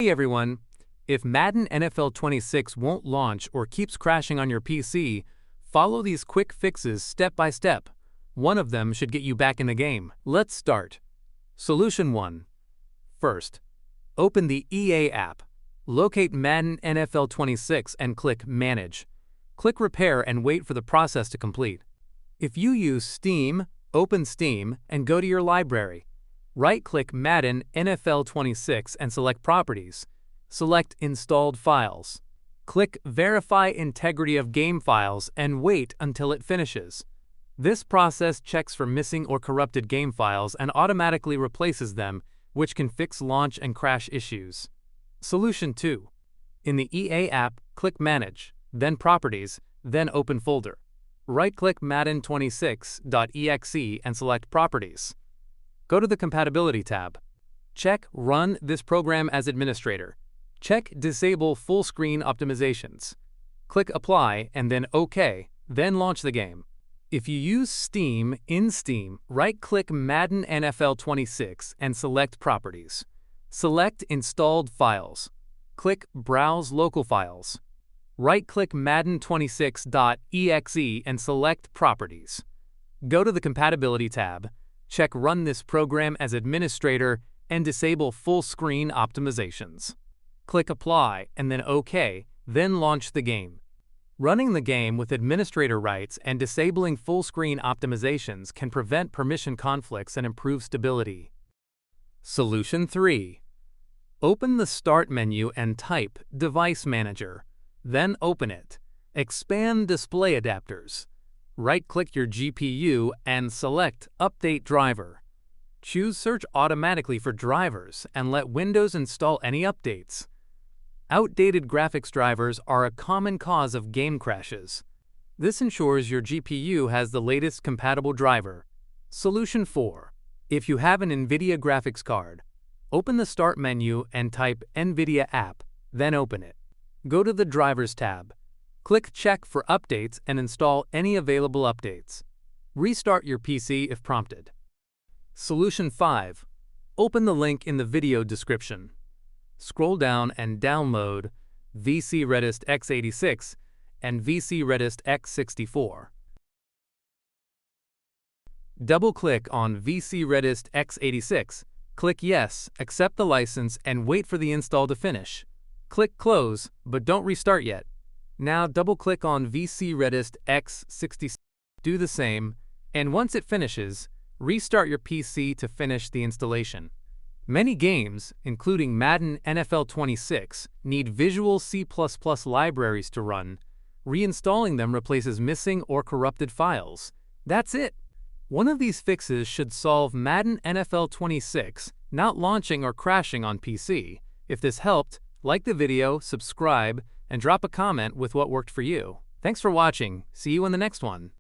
Hey everyone, if Madden NFL 26 won't launch or keeps crashing on your PC, follow these quick fixes step by step. One of them should get you back in the game. Let's start. Solution 1. First, open the EA app. Locate Madden NFL 26 and click Manage. Click Repair and wait for the process to complete. If you use Steam, open Steam and go to your library. Right-click Madden NFL 26 and select Properties. Select Installed Files. Click Verify Integrity of Game Files and wait until it finishes. This process checks for missing or corrupted game files and automatically replaces them, which can fix launch and crash issues. Solution 2. In the EA app, click Manage, then Properties, then Open Folder. Right-click Madden26.exe and select Properties. Go to the Compatibility tab. Check Run this program as administrator. Check Disable Full Screen Optimizations. Click Apply and then OK, then launch the game. If you use Steam, in Steam, right-click Madden NFL 26 and select Properties. Select Installed Files. Click Browse Local Files. Right-click Madden26.exe and select Properties. Go to the Compatibility tab. Check Run this program as administrator and disable full screen optimizations. Click Apply and then OK, then launch the game. Running the game with administrator rights and disabling full screen optimizations can prevent permission conflicts and improve stability. Solution 3. Open the Start menu and type Device Manager. Then open it. Expand Display Adapters. Right-click your GPU and select Update Driver. Choose Search automatically for drivers and let Windows install any updates. Outdated graphics drivers are a common cause of game crashes. This ensures your GPU has the latest compatible driver. Solution 4. If you have an NVIDIA graphics card, open the Start menu and type NVIDIA App, then open it. Go to the Drivers tab. Click Check for updates and install any available updates. Restart your PC if prompted. Solution 5. Open the link in the video description. Scroll down and download VC Redist x86 and VC Redist x64. Double-click on VC Redist x86. Click Yes, accept the license, and wait for the install to finish. Click Close, but don't restart yet. Now double-click on VC Redist x66. Do the same, and once it finishes, restart your PC to finish the installation. Many games, including Madden NFL 26, need Visual C++ libraries to run. Reinstalling them replaces missing or corrupted files. That's it! One of these fixes should solve Madden NFL 26 not launching or crashing on PC. If this helped, like the video, subscribe, and drop a comment with what worked for you. Thanks for watching. See you in the next one.